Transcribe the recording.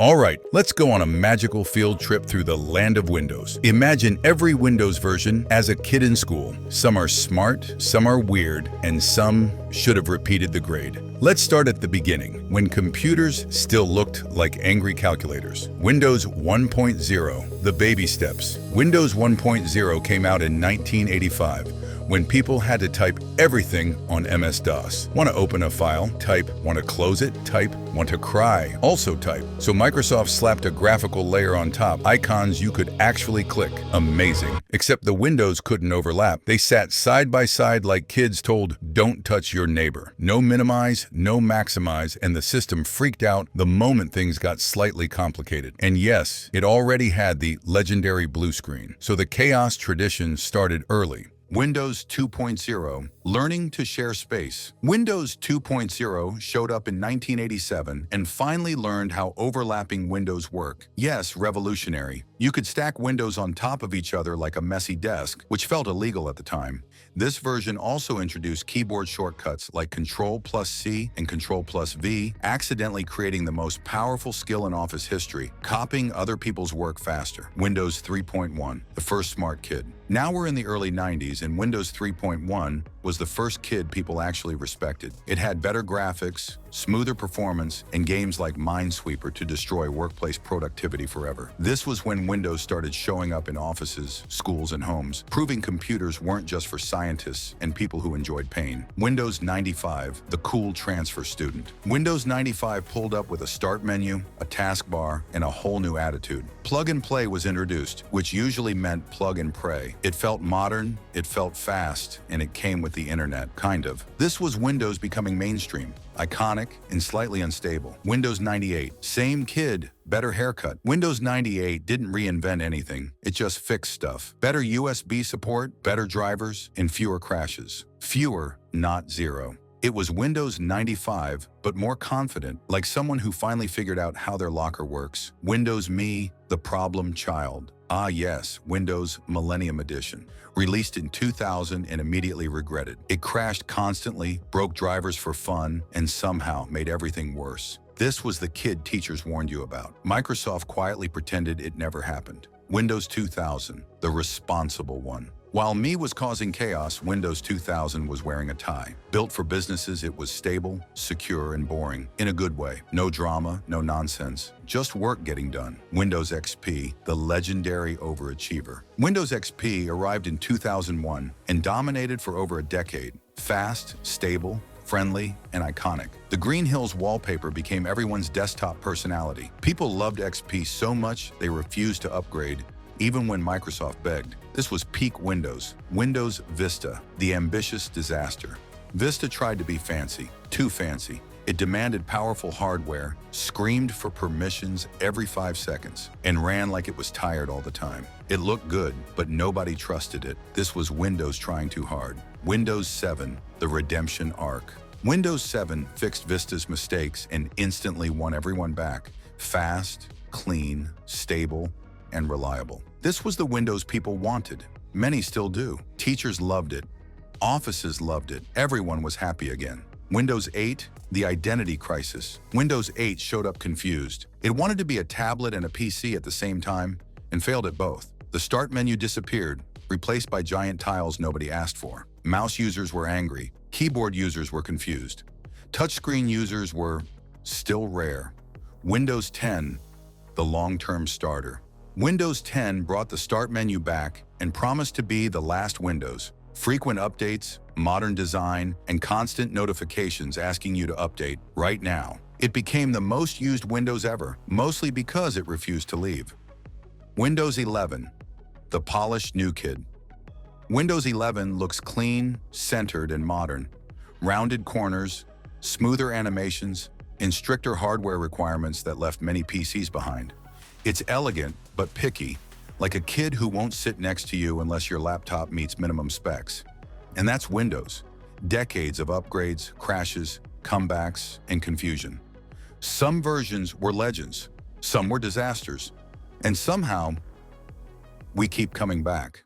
All right, let's go on a magical field trip through the land of Windows. Imagine every Windows version as a kid in school. Some are smart, some are weird, and some should have repeated the grade. Let's start at the beginning, when computers still looked like angry calculators. Windows 1.0, the baby steps. Windows 1.0 came out in 1985. When people had to type everything on MS-DOS. Want to open a file? Type. Want to close it? Type. Want to cry? Also type. So Microsoft slapped a graphical layer on top, icons you could actually click. Amazing. Except the windows couldn't overlap. They sat side by side like kids told, "Don't touch your neighbor." No minimize, no maximize, and the system freaked out the moment things got slightly complicated. And yes, it already had the legendary blue screen. So the chaos tradition started early. Windows 2.0, learning to share space. Windows 2.0 showed up in 1987 and finally learned how overlapping windows work. Yes, revolutionary. You could stack windows on top of each other like a messy desk, which felt illegal at the time. This version also introduced keyboard shortcuts like Ctrl+C and Ctrl+V, accidentally creating the most powerful skill in Office history, copying other people's work faster. Windows 3.1, the first smart kid. Now we're in the early 90s, and Windows 3.1 was the first kid people actually respected. It had better graphics, smoother performance, and games like Minesweeper to destroy workplace productivity forever. This was when Windows started showing up in offices, schools, and homes, proving computers weren't just for scientists and people who enjoyed pain. Windows 95, the cool transfer student. Windows 95 pulled up with a start menu, a taskbar, and a whole new attitude. Plug and play was introduced, which usually meant plug and pray. It felt modern, it felt fast, and it came with the internet, kind of. This was Windows becoming mainstream. Iconic and slightly unstable. Windows 98, same kid, better haircut. Windows 98 didn't reinvent anything, it just fixed stuff. Better USB support, better drivers, and fewer crashes. Fewer, not zero. It was Windows 95, but more confident, like someone who finally figured out how their locker works. Windows Me, the problem child. Ah yes, Windows Millennium Edition. Released in 2000 and immediately regretted. It crashed constantly, broke drivers for fun, and somehow made everything worse. This was the kid teachers warned you about. Microsoft quietly pretended it never happened. Windows 2000, the responsible one. While Me was causing chaos, Windows 2000 was wearing a tie. Built for businesses, it was stable, secure, and boring. In a good way. No drama, no nonsense. Just work getting done. Windows XP, the legendary overachiever. Windows XP arrived in 2001 and dominated for over a decade. Fast, stable, friendly, and iconic. The Green Hills wallpaper became everyone's desktop personality. People loved XP so much they refused to upgrade, even when Microsoft begged. This was peak Windows. Windows Vista, the ambitious disaster. Vista tried to be fancy, too fancy. It demanded powerful hardware, screamed for permissions every 5 seconds, and ran like it was tired all the time. It looked good, but nobody trusted it. This was Windows trying too hard. Windows 7, the redemption arc. Windows 7 fixed Vista's mistakes and instantly won everyone back. Fast, clean, stable, and reliable. This was the Windows people wanted. Many still do. Teachers loved it. Offices loved it. Everyone was happy again. Windows 8, the identity crisis. Windows 8 showed up confused. It wanted to be a tablet and a PC at the same time, and failed at both. The start menu disappeared, replaced by giant tiles nobody asked for. Mouse users were angry. Keyboard users were confused. Touchscreen users were still rare. Windows 10, the long-term starter. Windows 10 brought the start menu back and promised to be the last Windows. Frequent updates, modern design, and constant notifications asking you to update right now. It became the most used Windows ever, mostly because it refused to leave. Windows 11, the polished new kid. Windows 11 looks clean, centered, and modern. Rounded corners, smoother animations, and stricter hardware requirements that left many PCs behind. It's elegant, but picky, like a kid who won't sit next to you unless your laptop meets minimum specs. And that's Windows. Decades of upgrades, crashes, comebacks, and confusion. Some versions were legends, some were disasters, and somehow we keep coming back.